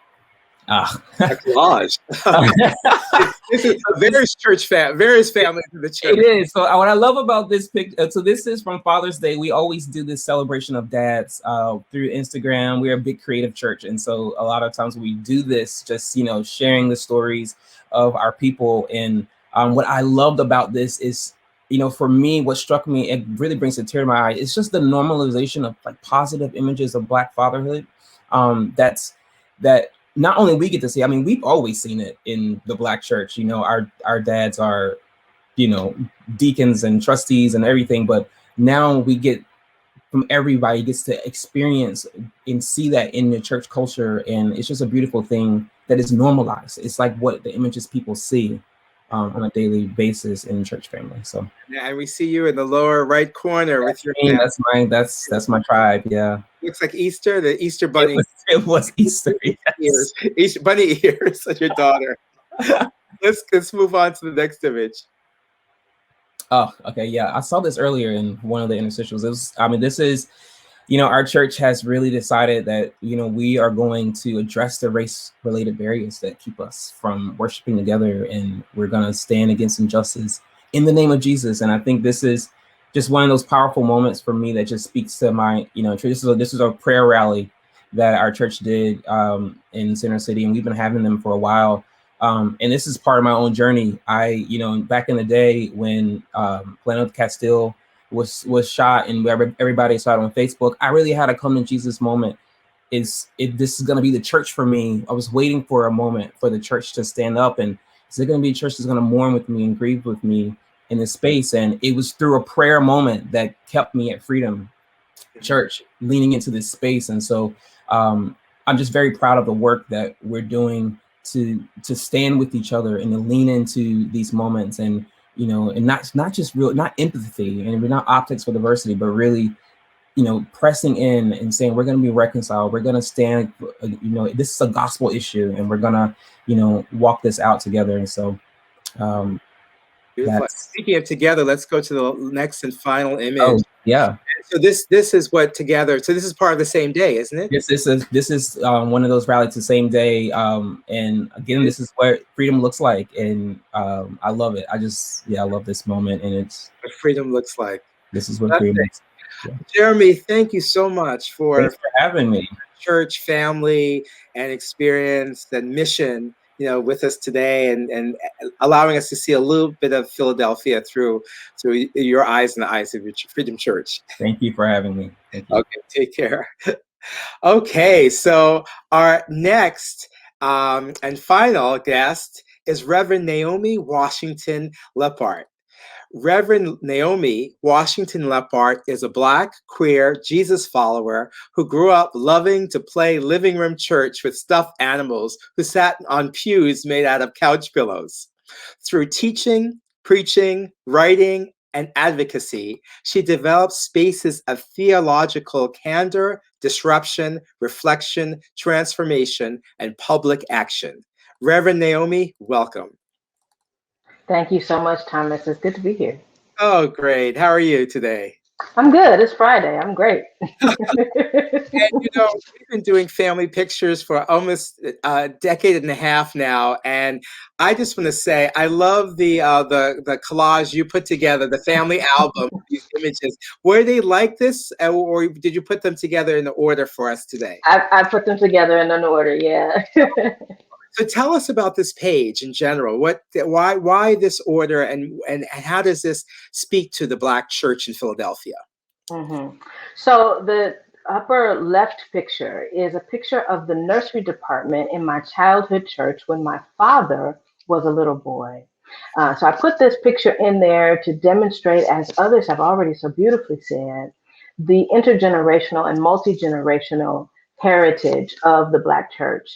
G: A
B: collage. This is various families in the church.
G: It is. So what I love about this picture, so this is from Father's Day. We always do this celebration of dads through Instagram. We're a big creative church. And so a lot of times we do this, just, you know, sharing the stories of our people. And what I loved about this is, you know, for me, what struck me, it really brings a tear to my eye. It's just the normalization of like positive images of Black fatherhood. That not only we get to see, I mean, we've always seen it in the Black church. You know, our dads are, you know, deacons and trustees and everything, but now we get from everybody gets to experience and see that in the church culture. And it's just a beautiful thing that is normalized. It's like what the images people see on a daily basis in church family. So
B: yeah, and we see you in the lower right corner with your
G: that's my tribe. Yeah,
B: looks like Easter, the Easter bunny.
G: It was Easter. Yes.
B: Easter bunny ears of your daughter. Let's move on to the next image.
G: Oh, okay, yeah, I saw this earlier in one of the interstitials. This is, you know, our church has really decided that, you know, we are going to address the race-related barriers that keep us from worshiping together, and we're going to stand against injustice in the name of Jesus. And I think this is just one of those powerful moments for me that just speaks to my, you know, this is a prayer rally that our church did in Center City, and we've been having them for a while. And this is part of my own journey. You know, back in the day when Plano Castile was shot and everybody saw it on Facebook, I really had a come to Jesus moment. This is going to be the church for me. I was waiting for a moment for the church to stand up, and is it going to be a church that's going to mourn with me and grieve with me in this space? And it was through a prayer moment that kept me at Freedom Church, leaning into this space. And so I'm just very proud of the work that we're doing to stand with each other and to lean into these moments, and, you know, and not empathy, and we're not optics for diversity, but really, you know, pressing in and saying we're going to be reconciled. We're going to stand, you know, this is a gospel issue, and we're going to, you know, walk this out together. And so,
B: speaking of together, let's go to the next and final image.
G: Oh, yeah.
B: So this is what together. So this is part of the same day, isn't it?
G: Yes, this is one of those rallies the same day. And again, this is what freedom looks like, and I love it. I love this moment, and it's
B: what freedom looks like.
G: This is what freedom looks like. Yeah.
B: Jeremy, thank you so much
G: for having me.
B: Church, family, and experience and mission, you know, with us today, and allowing us to see a little bit of Philadelphia through your eyes and the eyes of your Freedom Church.
G: Thank you for having me. Thank you.
B: Okay, take care. Okay, so our next and final guest is Reverend Naomi Washington-Leapheart. Reverend Naomi Washington-Leapheart is a Black, queer, Jesus follower who grew up loving to play living room church with stuffed animals who sat on pews made out of couch pillows. Through teaching, preaching, writing, and advocacy, she develops spaces of theological candor, disruption, reflection, transformation, and public action. Reverend Naomi, welcome.
H: Thank you so much, Thomas. It's good to be here.
B: Oh, great. How are you today?
H: I'm good. It's Friday. I'm great.
B: And you know, we've been doing family pictures for almost a decade and a half now, and I just want to say I love the collage you put together, the family album, these images. Were they like this, or did you put them together in the order for us today?
H: I put them together in an order, yeah.
B: So tell us about this page in general. Why this order, and how does this speak to the Black church in Philadelphia?
H: Mm-hmm. So the upper left picture is a picture of the nursery department in my childhood church when my father was a little boy. So I put this picture in there to demonstrate, as others have already so beautifully said, the intergenerational and multi-generational heritage of the Black church.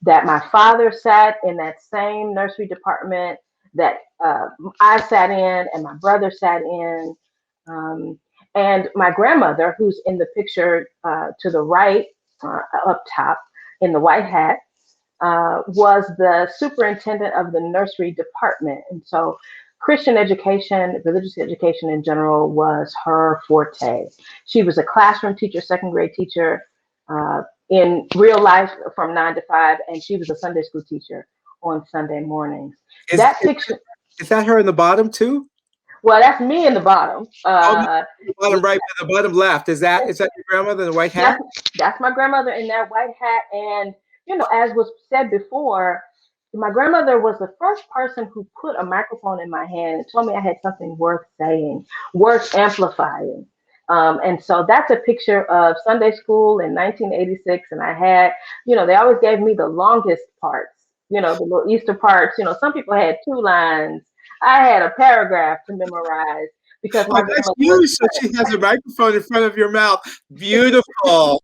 H: That my father sat in that same nursery department that I sat in and my brother sat in. And my grandmother, who's in the picture to the right up top in the white hat, was the superintendent of the nursery department. And so Christian education, religious education in general, was her forte. She was a classroom teacher, second grade teacher, in real life from 9 to 5, and she was a Sunday school teacher on Sunday mornings. Is that
B: her in the bottom too?
H: Well, that's me in the bottom.
B: The bottom right, the bottom left. Is that your grandmother in the white hat?
H: That's my grandmother in that white hat. And you know, as was said before, my grandmother was the first person who put a microphone in my hand and told me I had something worth saying, worth amplifying. And so that's a picture of Sunday school in 1986. And I had, you know, they always gave me the longest parts, you know, the little Easter parts. You know, some people had 2 lines. I had a paragraph to memorize because my
B: that's you. So she has a microphone in front of your mouth. Beautiful.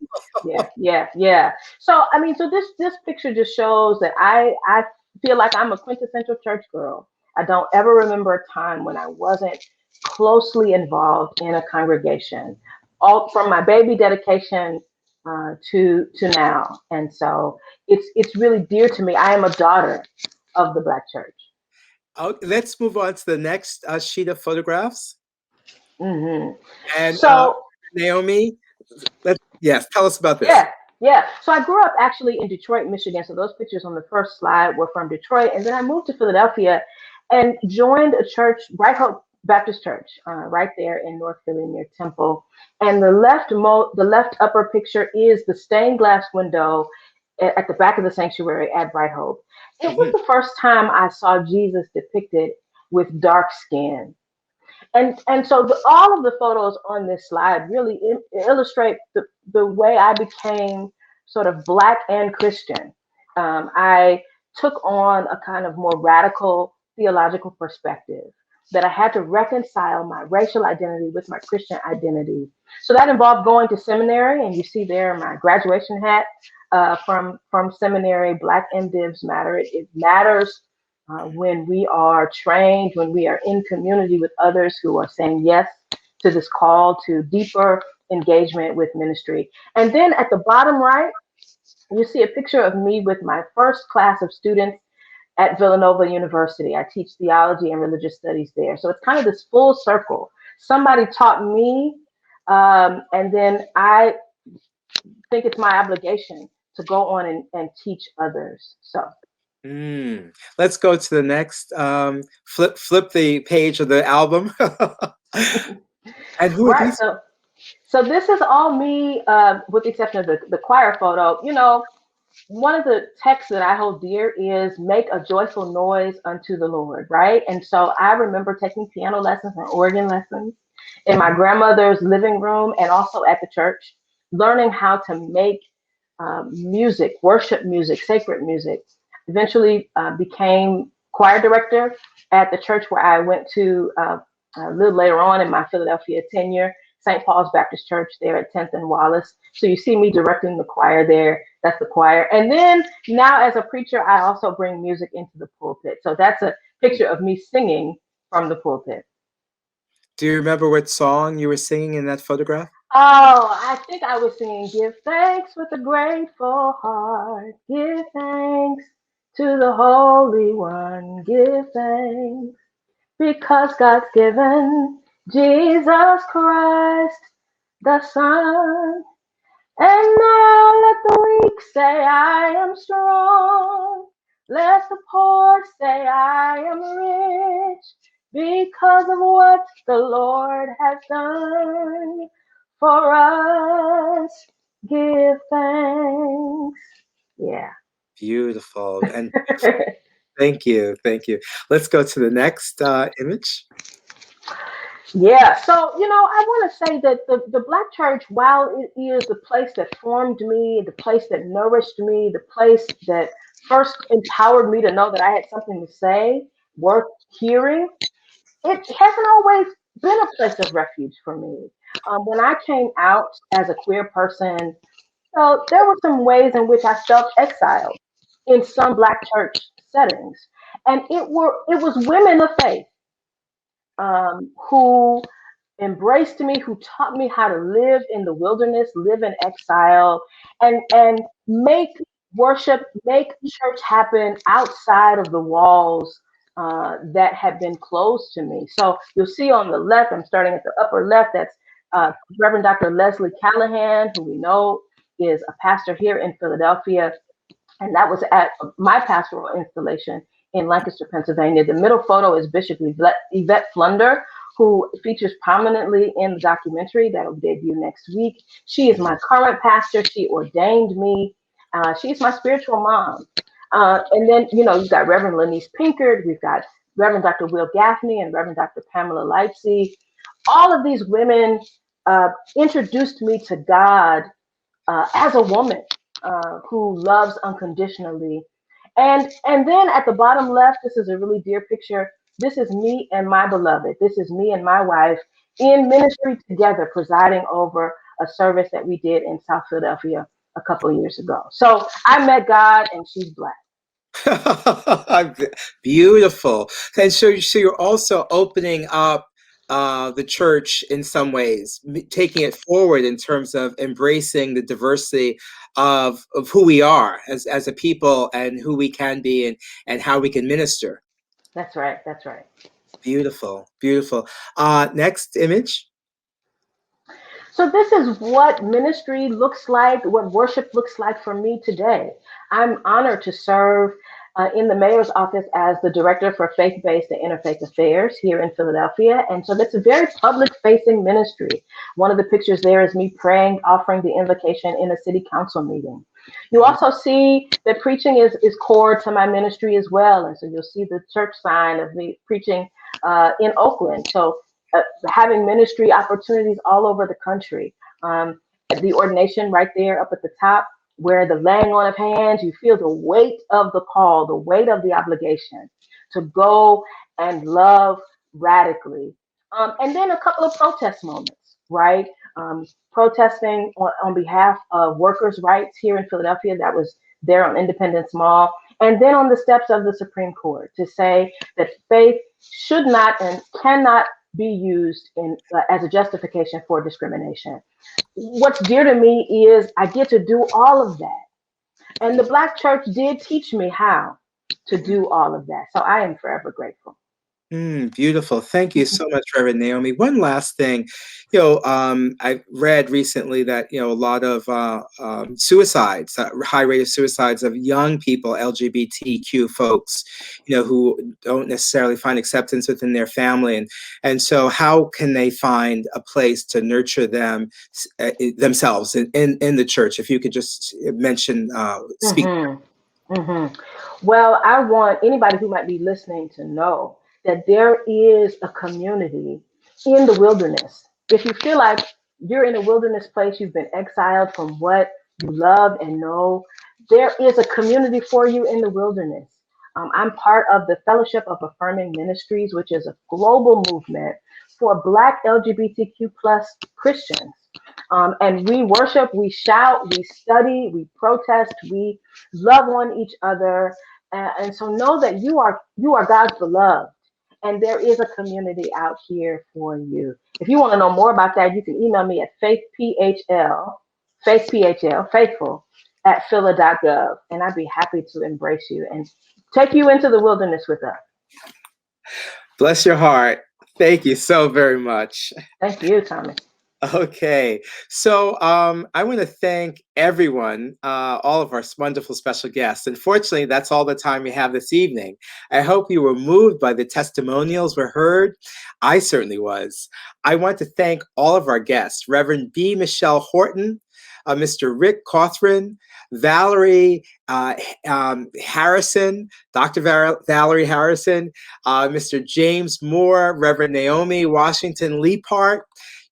H: Yeah. So, I mean, so this picture just shows that I feel like I'm a quintessential church girl. I don't ever remember a time when I wasn't closely involved in a congregation, all from my baby dedication to now. And so it's really dear to me. I am a daughter of the Black church.
B: Oh, let's move on to the next sheet of photographs.
H: Mm-hmm.
B: And
H: so,
B: Naomi, tell us about this.
H: Yeah. So I grew up actually in Detroit, Michigan. So those pictures on the first slide were from Detroit. And then I moved to Philadelphia and joined a church, Bright Hope Baptist Church, right there in North Philly near Temple. And the left upper picture is the stained glass window at the back of the sanctuary at Bright Hope. It was the first time I saw Jesus depicted with dark skin. And so all of the photos on this slide really illustrate the way I became sort of Black and Christian. I took on a kind of more radical theological perspective that I had to reconcile my racial identity with my Christian identity. So that involved going to seminary, and you see there my graduation hat from seminary. Black MDivs matter. It matters when we are trained, when we are in community with others who are saying yes to this call to deeper engagement with ministry. And then at the bottom right, you see a picture of me with my first class of students at Villanova University. I teach theology and religious studies there. So it's kind of this full circle. Somebody taught me, and then I think it's my obligation to go on and teach others. So.
B: Let's go to the next. Flip the page of the album. And who are these?
H: So this is all me, with the exception of the choir photo. You know, one of the texts that I hold dear is make a joyful noise unto the Lord, right? And so I remember taking piano lessons and organ lessons in my grandmother's living room and also at the church, learning how to make music, worship music, sacred music. Eventually became choir director at the church where I went to a little later on in my Philadelphia tenure, St. Paul's Baptist Church there at 10th and Wallace. So you see me directing the choir there. That's the choir. And then now as a preacher, I also bring music into the pulpit. So that's a picture of me singing from the pulpit.
B: Do you remember what song you were singing in that photograph?
H: Oh, I think I was singing, "Give thanks with a grateful heart. Give thanks to the Holy One. Give thanks because God's given Jesus Christ, the Son. And now let the weak say, I am strong. Let the poor say, I am rich because of what the Lord has done for us. Give thanks." Yeah.
B: Beautiful. And thank you. Thank you. Let's go to the next image.
H: Yeah, so I want to say that the Black church, while it is the place that formed me, the place that nourished me, the place that first empowered me to know that I had something to say, worth hearing, it hasn't always been a place of refuge for me. When I came out as a queer person, there were some ways in which I felt exiled in some Black church settings, and it was women of faith who embraced me, who taught me how to live in the wilderness, live in exile, and make worship, make church happen outside of the walls that had been closed to me. So you'll see on the left, I'm starting at the upper left, that's Reverend Dr. Leslie Callahan, who we know is a pastor here in Philadelphia. And that was at my pastoral installation in Lancaster, Pennsylvania. The middle photo is Bishop Yvette Flunder, who features prominently in the documentary that will debut next week. She is my current pastor. She ordained me. She's my spiritual mom. And then, you've got Reverend Lenise Pinkard. We've got Reverend Dr. Will Gaffney and Reverend Dr. Pamela Lightsey. All of these women introduced me to God as a woman who loves unconditionally. And then at the bottom left, this is a really dear picture. This is me and my beloved. This is me and my wife in ministry together, presiding over a service that we did in South Philadelphia a couple of years ago. So I met God, and she's Black.
B: Beautiful. And so you're also opening up the church in some ways, taking it forward in terms of embracing the diversity of who we are as a people and who we can be and how we can minister.
H: That's right. That's right.
B: Beautiful. Beautiful. Next image.
H: So this is what ministry looks like, what worship looks like for me today. I'm honored to serve in the mayor's office as the director for faith-based and interfaith affairs here in Philadelphia. And so that's a very public-facing ministry. One of the pictures there is me praying, offering the invocation in a city council meeting. You also see that preaching is core to my ministry as well. And so you'll see the church sign of me preaching in Oakland. So having ministry opportunities all over the country. The ordination right there up at the top, where the laying on of hands, you feel the weight of the call, the weight of the obligation to go and love radically. And then a couple of protest moments, right? Protesting on behalf of workers' rights here in Philadelphia, that was there on Independence Mall. And then on the steps of the Supreme Court to say that faith should not and cannot be used as a justification for discrimination. What's dear to me is I get to do all of that. And the Black church did teach me how to do all of that. So I am forever grateful.
B: Beautiful. Thank you so much, Reverend Naomi. One last thing, I read recently that, a lot of suicides, high rate of suicides of young people, LGBTQ folks, who don't necessarily find acceptance within their family. And so how can they find a place to nurture themselves in the church? If you could just mention, speak.
H: Well, I want anybody who might be listening to know that there is a community in the wilderness. If you feel like you're in a wilderness place, you've been exiled from what you love and know, there is a community for you in the wilderness. I'm part of the Fellowship of Affirming Ministries, which is a global movement for Black LGBTQ+ Christians. And we worship, we shout, we study, we protest, we love on each other. And so know that you are God's beloved, and there is a community out here for you. If you want to know more about that, you can email me at faithful@phila.gov, and I'd be happy to embrace you and take you into the wilderness with us.
B: Bless your heart. Thank you so very much.
H: Thank you, Thomas.
B: Okay, so I want to thank everyone, all of our wonderful special guests. Unfortunately, that's all the time we have this evening. I hope you were moved by the testimonials we heard. I certainly was. I want to thank all of our guests, Reverend B. Michelle Horton, Mr. Rick Cothran, Valerie Harrison, Dr. Valerie Harrison, Mr. James Moore, Reverend Naomi Washington-Leapheart.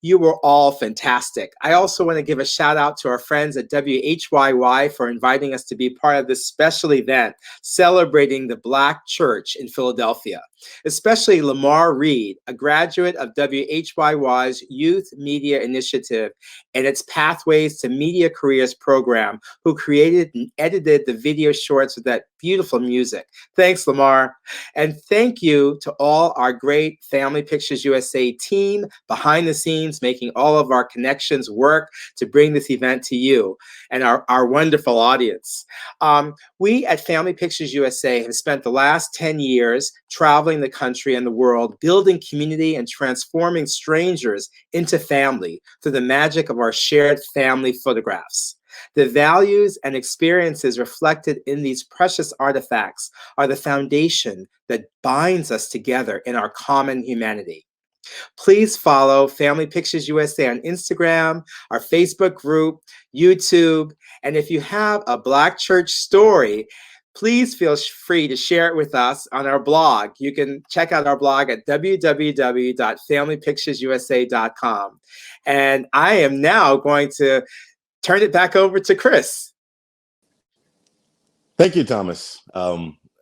B: You were all fantastic. I also want to give a shout out to our friends at WHYY for inviting us to be part of this special event celebrating the Black Church in Philadelphia, especially Lamar Reed, a graduate of WHYY's Youth Media Initiative and its Pathways to Media Careers program, who created and edited the video shorts with that beautiful music. Thanks, Lamar. And thank you to all our great Family Pictures USA team behind the scenes, making all of our connections work to bring this event to you and our wonderful audience. We at Family Pictures USA have spent the last 10 years traveling the country and the world, building community and transforming strangers into family through the magic of our shared family photographs. The values and experiences reflected in these precious artifacts are the foundation that binds us together in our common humanity. Please follow Family Pictures USA on Instagram, our Facebook group, YouTube, and if you have a Black church story, please feel free to share it with us on our blog. You can check out our blog at www.familypicturesusa.com. And I am now going to turn it back over to Chris.
A: Thank you, Thomas.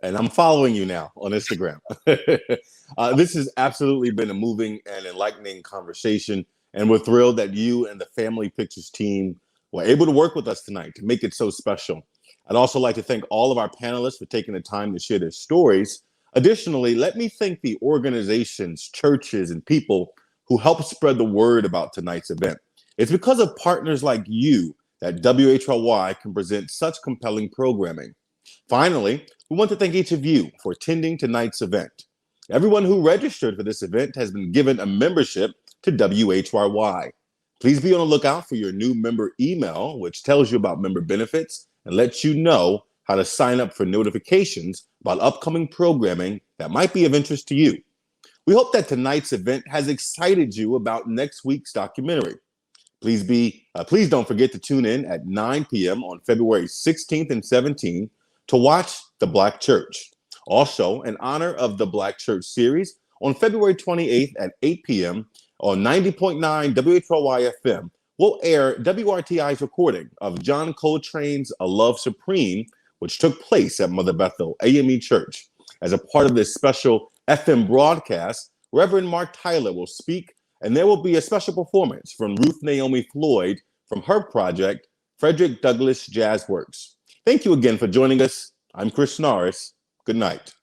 A: And I'm following you now on Instagram. This has absolutely been a moving and enlightening conversation. And we're thrilled that you and the Family Pictures team were able to work with us tonight to make it so special. I'd also like to thank all of our panelists for taking the time to share their stories. Additionally, let me thank the organizations, churches, and people who helped spread the word about tonight's event. It's because of partners like you that WHYY can present such compelling programming. Finally, we want to thank each of you for attending tonight's event. Everyone who registered for this event has been given a membership to WHYY. Please be on the lookout for your new member email, which tells you about member benefits and lets you know how to sign up for notifications about upcoming programming that might be of interest to you. We hope that tonight's event has excited you about next week's documentary. Please don't forget to tune in at 9 p.m. on February 16th and 17th to watch The Black Church. Also, in honor of the Black Church series, on February 28th at 8 p.m. on 90.9 WHYY FM, we'll air WRTI's recording of John Coltrane's A Love Supreme, which took place at Mother Bethel AME Church. As a part of this special FM broadcast, Reverend Mark Tyler will speak, and there will be a special performance from Ruth Naomi Floyd from her project, Frederick Douglass Jazz Works. Thank you again for joining us. I'm Chris Norris. Good night.